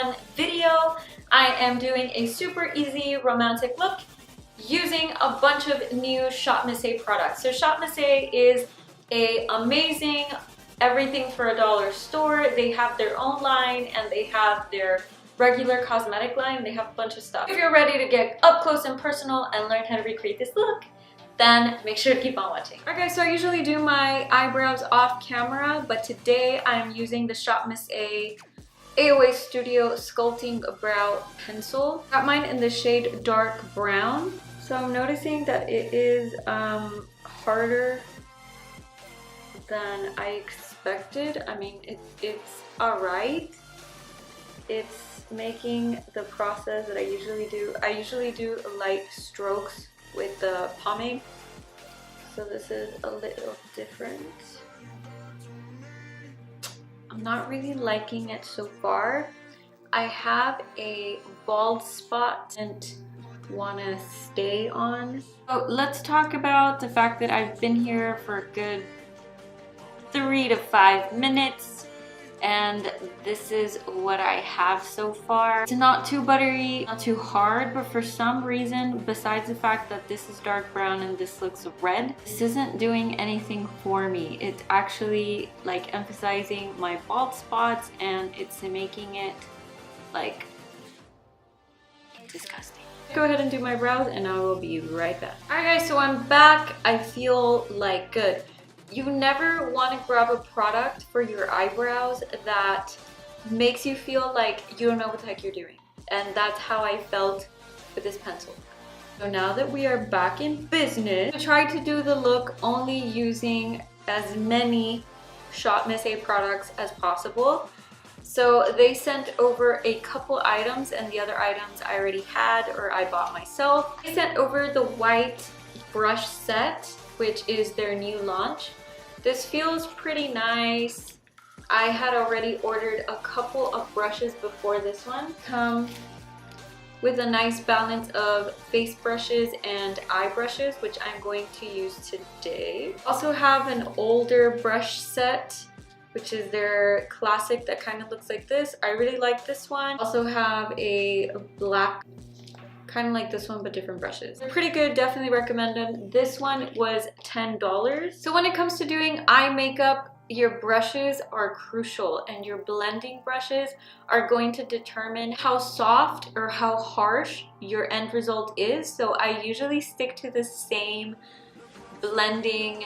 one video. I am doing a super easy romantic look using a bunch of new Shopmissa products. So Shopmissa is an amazing everything for a dollar store. They have their own line and they have their regular cosmetic line. They have a bunch of stuff. If you're ready to get up close and personal and learn how to recreate this look, then make sure to keep on watching. Okay, so I usually do my eyebrows off camera, but today I'm using the Shopmissa AOA Studio Sculpting Brow Pencil. Got mine in the shade dark brown. So I'm noticing that it is harder than I expected. I mean, it's alright. It's making the process that I usually do. I usually do light strokes with the pomade, so this is a little different. I'm not really liking it so far. I have a bald spot and want to stay on. So let's talk about the fact that I've been here for a good 3 to 5 minutes. And this is what I have so far. It's not too buttery, not too hard, but for some reason, besides the fact that this is dark brown and this looks red, this isn't doing anything for me. It's actually like emphasizing my bald spots and it's making it like disgusting. Go ahead and do my brows and I will be right back. Alright guys, so I'm back. I feel like good. You never want to grab a product for your eyebrows that makes you feel like you don't know what the heck you're doing. And that's how I felt with this pencil. So now that we are back in business, I tried to do the look only using as many Shopmissa products as possible. So they sent over a couple items and the other items I already had or I bought myself. They sent over the white brush set, which is their new launch. This feels pretty nice. I had already ordered a couple of brushes before this one. Come with a nice balance of face brushes and eye brushes, which I'm going to use today. Also have an older brush set, which is their classic that kind of looks like this. I really like this one. Also have a black, kind of like this one but different brushes. They're pretty good, definitely recommend them. This one was $10. So when it comes to doing eye makeup, your brushes are crucial and your blending brushes are going to determine how soft or how harsh your end result is. So I usually stick to the same blending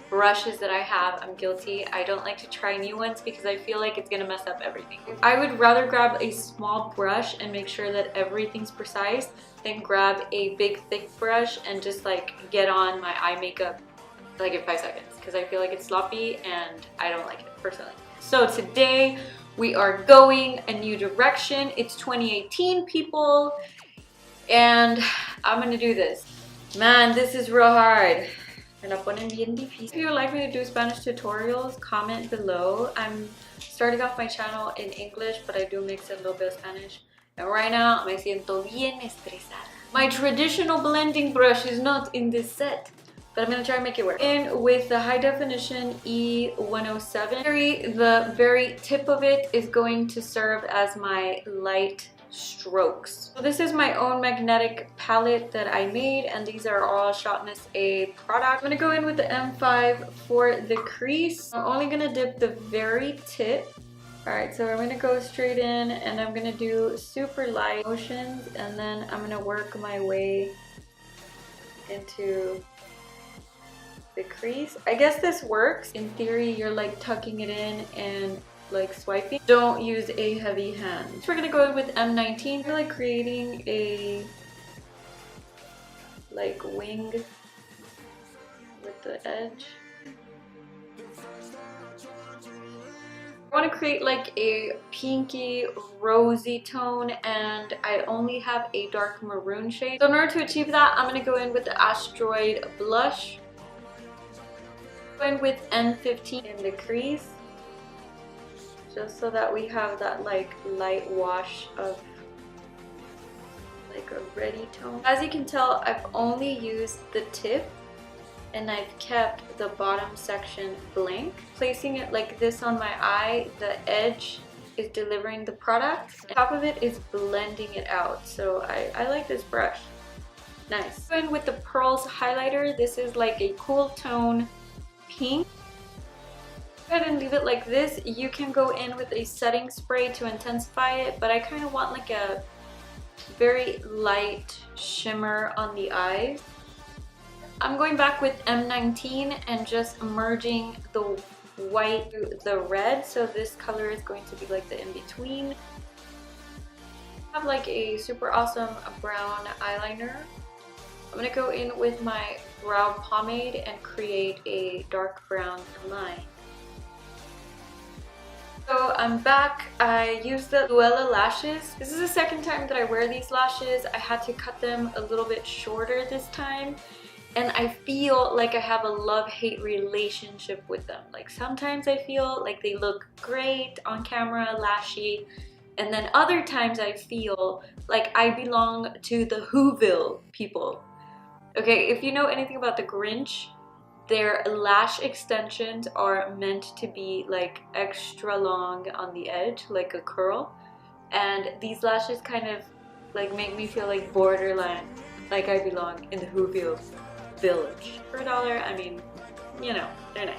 brushes that I have. I'm guilty. I don't like to try new ones because I feel like it's gonna mess up everything. I would rather grab a small brush and make sure that everything's precise than grab a big thick brush and just like get on my eye makeup like in 5 seconds because I feel like it's sloppy and I don't like it personally. So today we are going a new direction. It's 2018, people, and I'm gonna do this. Man, this is real hard. Me la ponen bien difícil. If you would like me to do Spanish tutorials, comment below. I'm starting off my channel in English, but I do mix a little bit of Spanish. And right now, me siento bien estresada. My traditional blending brush is not in this set, but I'm gonna try and make it work. In with the high definition E107, the very tip of it is going to serve as my light strokes. So this is my own magnetic palette that I made, and these are all Shopmissa products. I'm gonna go in with the M5 for the crease. I'm only gonna dip the very tip. Alright, so I'm gonna go straight in and I'm gonna do super light motions and then I'm gonna work my way into the crease. I guess this works. In theory, you're like tucking it in and like swiping. Don't use a heavy hand. So we're gonna go in with M19. We're like creating a like wing with the edge. I want to create like a pinky rosy tone and I only have a dark maroon shade. So in order to achieve that, I'm going to go in with the Astroid blush. Go in with N15 in the crease, just so that we have that like light wash of like a ready tone. As you can tell, I've only used the tip and I've kept the bottom section blank. Placing it like this on my eye, the edge is delivering the product. And top of it is blending it out. So I like this brush. Nice. And with the Pearls highlighter, this is like a cool tone pink. Go ahead and leave it like this. You can go in with a setting spray to intensify it, but I kind of want like a very light shimmer on the eyes. I'm going back with M19 and just merging the white to the red, so this color is going to be like the in-between. I have like a super awesome brown eyeliner. I'm gonna go in with my brow pomade and create a dark brown line. So I'm back. I used the Luella lashes. This is the second time that I wear these lashes. I had to cut them a little bit shorter this time. And I feel like I have a love-hate relationship with them. Like sometimes I feel like they look great on camera, lashy. And then other times I feel like I belong to the Whoville people. Okay, if you know anything about the Grinch, their lash extensions are meant to be like extra long on the edge, like a curl. And these lashes kind of like make me feel like borderline, like I belong in the Whoville village. For $1, I mean, you know, they're nice.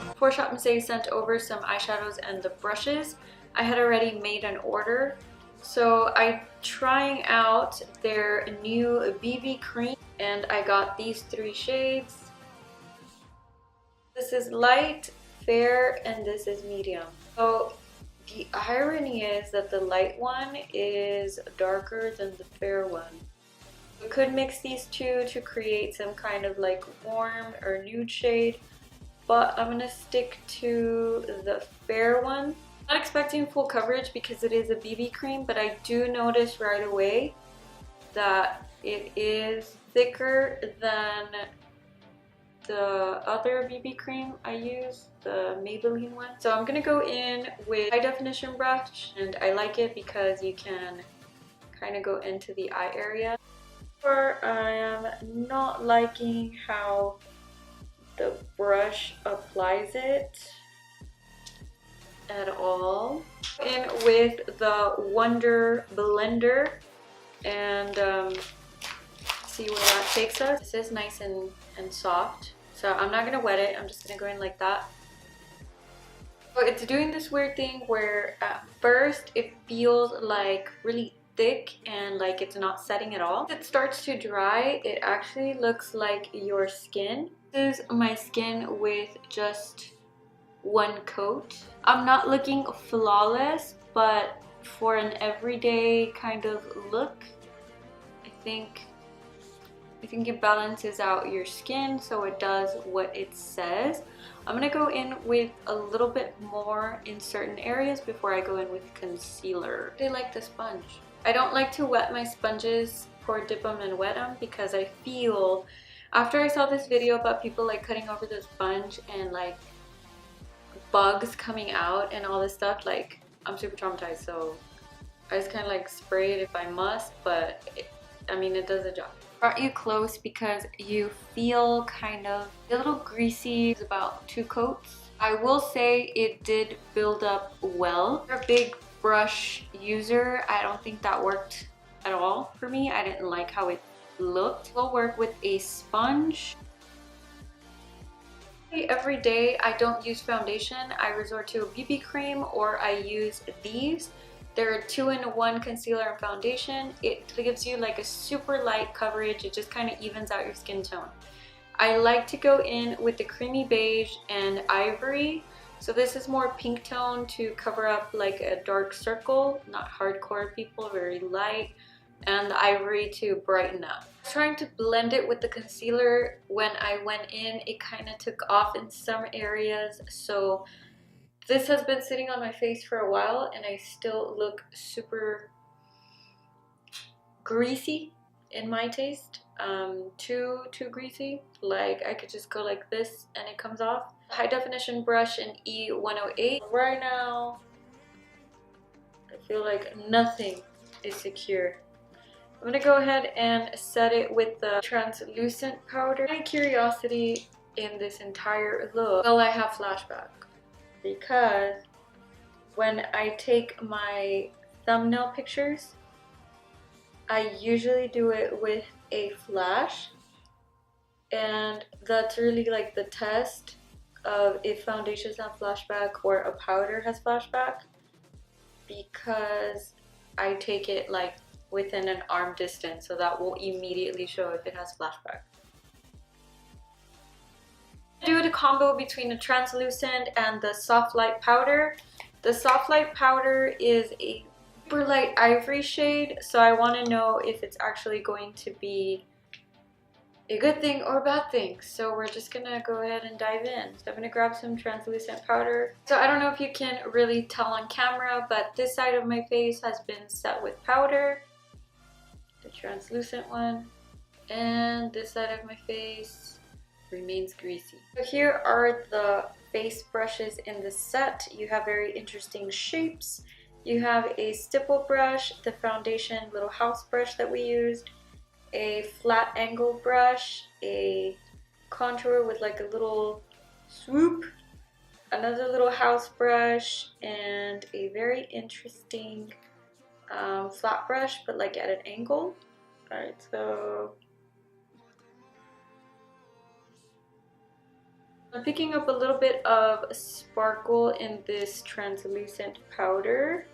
Before Shopmissa sent over some eyeshadows and the brushes, I had already made an order. So I'm trying out their new BB cream and I got these 3 shades. This is light, fair, and this is medium. So the irony is that the light one is darker than the fair one. We could mix these two to create some kind of like warm or nude shade, but I'm gonna stick to the fair one. Not expecting full coverage because it is a BB cream, but I do notice right away that it is thicker than the other BB cream I use, the Maybelline one. So I'm gonna go in with high definition brush, and I like it because you can kind of go into the eye area. Or I am not liking how the brush applies it at all. In with the Wonder Blender and see where that takes us. This is nice and soft, so I'm not gonna wet it. I'm just gonna go in like that. So it's doing this weird thing where at first it feels like really thick and like it's not setting at all. If it starts to dry, it actually looks like your skin. This is my skin with just one coat. I'm not looking flawless, but for an everyday kind of look, I think it balances out your skin so it does what it says. I'm gonna go in with a little bit more in certain areas before I go in with concealer. I like the sponge. I don't like to wet my sponges, pour dip them and wet them, because I feel after I saw this video about people like cutting over the sponge and like bugs coming out and all this stuff, like I'm super traumatized, so I just kind of like spray it if I must, but I mean it does the job. Brought you close because you feel kind of a little greasy. It's about 2 coats. I will say it did build up well. You're a big brush user. I don't think that worked at all for me. I didn't like how it looked. We'll work with a sponge. Every day I don't use foundation. I resort to a BB cream or I use these. They're a 2-in-1 concealer and foundation. It gives you like a super light coverage. It just kind of evens out your skin tone. I like to go in with the Creamy Beige and Ivory. So this is more pink tone to cover up like a dark circle, not hardcore people, very light. And the Ivory to brighten up. Trying to blend it with the concealer. When I went in, it kind of took off in some areas. So this has been sitting on my face for a while and I still look super greasy in my taste. Too greasy. Like I could just go like this and it comes off. High definition brush in E108. Right now, I feel like nothing is secure. I'm gonna go ahead and set it with the translucent powder. My curiosity in this entire look, will I have flashback? because when I take my thumbnail pictures, I usually do it with a flash, and that's really like the test of if foundations have flashback or a powder has flashback, because I take it like within an arm distance, so that will immediately show if it has flashback. Do a combo between the translucent and the soft light powder. The soft light powder is a super light ivory shade, so I want to know if it's actually going to be a good thing or a bad thing. So we're just gonna go ahead and dive in. So I'm gonna grab some translucent powder. So I don't know if you can really tell on camera, but this side of my face has been set with powder, the translucent one, and this side of my face remains greasy. So here are the face brushes in the set. You have very interesting shapes. You have a stipple brush, the foundation little house brush that we used, a flat angle brush, a contour with like a little swoop, another little house brush, and a very interesting flat brush, but like at an angle. Alright, so I'm picking up a little bit of sparkle in this translucent powder,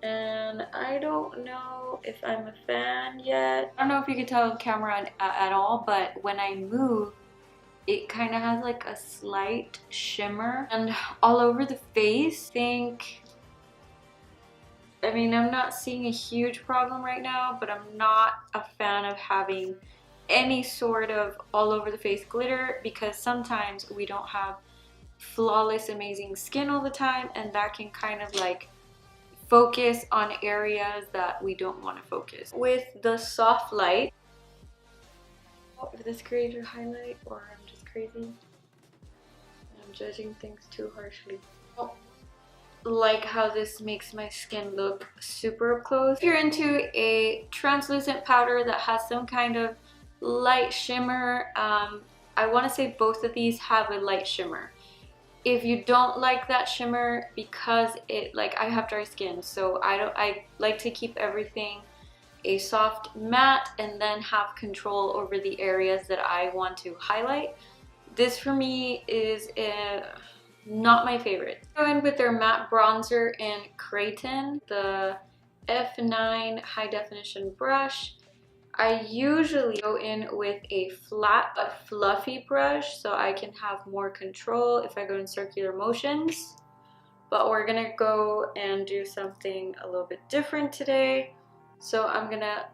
and I don't know if I'm a fan yet. I don't know if you can tell on camera at all, but when I move, it kind of has like a slight shimmer and all over the face. I mean, I'm not seeing a huge problem right now, but I'm not a fan of having any sort of all over the face glitter, because sometimes we don't have flawless amazing skin all the time, and that can kind of like focus on areas that we don't want to focus. With the soft light, if this creates a highlight or I'm just crazy, I'm judging things too harshly. Like how this makes my skin look super up close. If you're into a translucent powder that has some kind of light shimmer, I want to say both of these have a light shimmer. If you don't like that shimmer, because I have dry skin, so I like to keep everything a soft matte and then have control over the areas that I want to highlight. This for me is not my favorite. Go in with their matte bronzer in Craton, the F9 high definition brush. I usually go in with a flat but fluffy brush so I can have more control if I go in circular motions. But we're gonna go and do something a little bit different today. So I'm gonna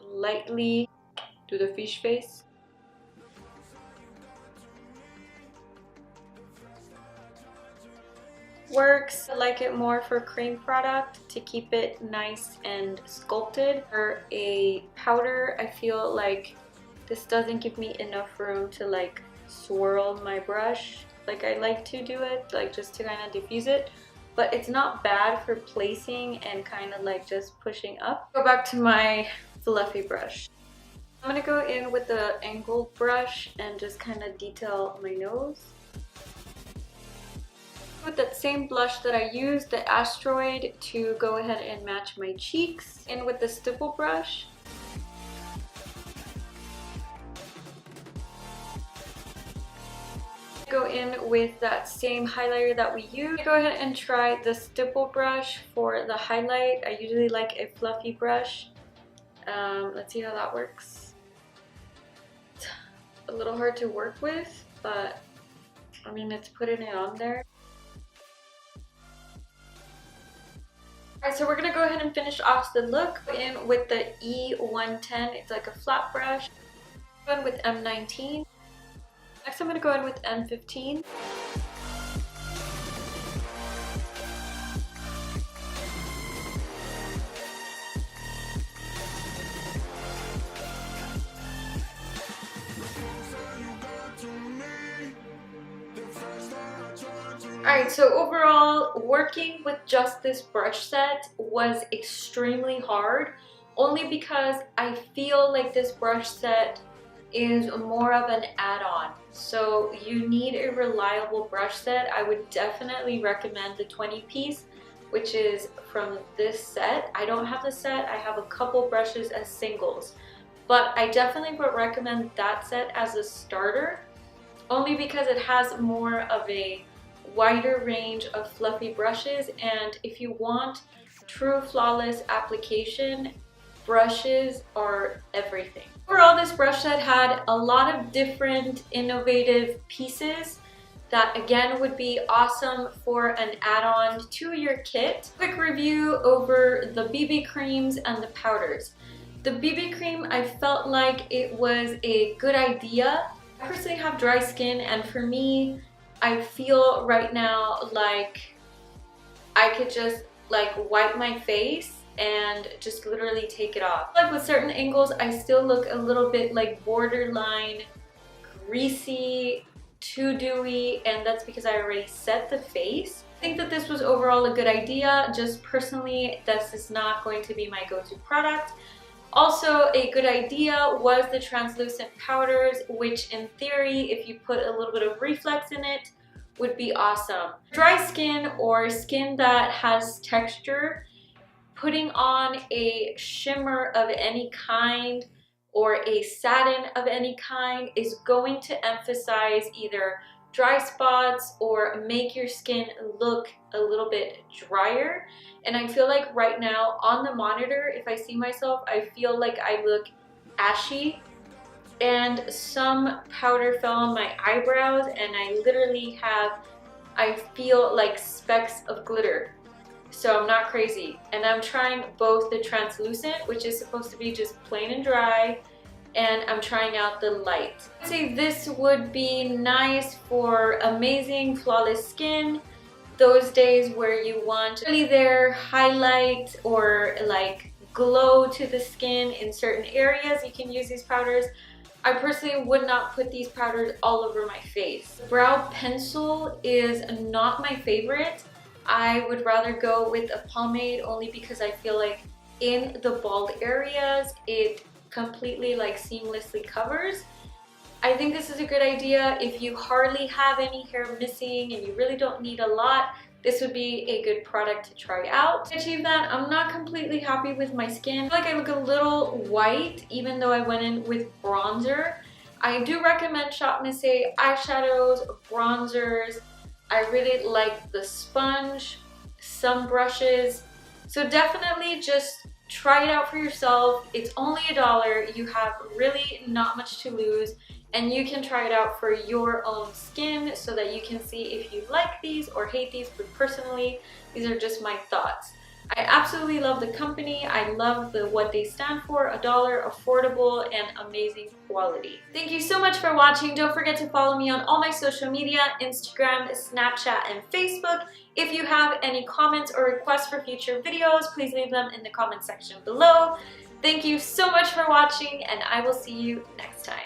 lightly do the fish face. Works. I like it more for cream product to keep it nice and sculpted. For a powder, I feel like this doesn't give me enough room to like swirl my brush like I like to do it, like just to kind of diffuse it. But it's not bad for placing and kind of like just pushing up. Go back to my fluffy brush. I'm gonna go in with the angled brush and just kind of detail my nose. With that same blush that I used, the Astroid, to go ahead and match my cheeks. In with the stipple brush. Go in with that same highlighter that we used. Go ahead and try the stipple brush for the highlight. I usually like a fluffy brush. Let's see how that works. It's a little hard to work with, but I mean, it's putting it on there. Alright, so we're gonna go ahead and finish off the look. In with the E110, it's like a flat brush. Go in with M19. Next I'm gonna go in with M15. Alright, so overall, working with just this brush set was extremely hard, only because I feel like this brush set is more of an add-on. So you need a reliable brush set. I would definitely recommend the 20-piece, which is from this set. I don't have the set, I have a couple brushes as singles, but I definitely would recommend that set as a starter, only because it has more of a wider range of fluffy brushes, and if you want true flawless application, brushes are everything. Overall, this brush set had a lot of different innovative pieces that again would be awesome for an add-on to your kit. Quick review over the BB creams and the powders. The BB cream, I felt like it was a good idea. I personally have dry skin, and for me, I feel right now like I could just like wipe my face and just literally take it off. Like with certain angles, I still look a little bit like borderline greasy, too dewy, and that's because I already set the face. I think that this was overall a good idea. Just personally, this is not going to be my go-to product. Also, a good idea was the translucent powders, which in theory, if you put a little bit of reflex in it, would be awesome. Dry skin or skin that has texture, putting on a shimmer of any kind or a satin of any kind is going to emphasize either dry spots or make your skin look a little bit drier. And I feel like right now on the monitor, if I see myself, I feel like I look ashy, and some powder fell on my eyebrows and I literally I feel like specks of glitter. So I'm not crazy, and I'm trying both the translucent, which is supposed to be just plain and dry, and I'm trying out the light. I'd say this would be nice for amazing flawless skin, those days where you want really their highlight or like glow to the skin in certain areas. You can use these powders. I personally would not put these powders all over my face. Brow pencil is not my favorite. I would rather go with a pomade, only because I feel like in the bald areas it completely like seamlessly covers. I think this is a good idea if you hardly have any hair missing and you really don't need a lot. This would be a good product to try out. To achieve that, I'm not completely happy with my skin. I feel like I look a little white even though I went in with bronzer. I do recommend Shopmissa eyeshadows, bronzers. I really like the sponge, some brushes. So definitely just try it out for yourself. It's only $1. You have really not much to lose, and you can try it out for your own skin so that you can see if you like these or hate these. But personally, these are just my thoughts. I absolutely love the company. I love what they stand for. $1, affordable, and amazing quality. Thank you so much for watching. Don't forget to follow me on all my social media, Instagram, Snapchat, and Facebook. If you have any comments or requests for future videos, please leave them in the comment section below. Thank you so much for watching, and I will see you next time.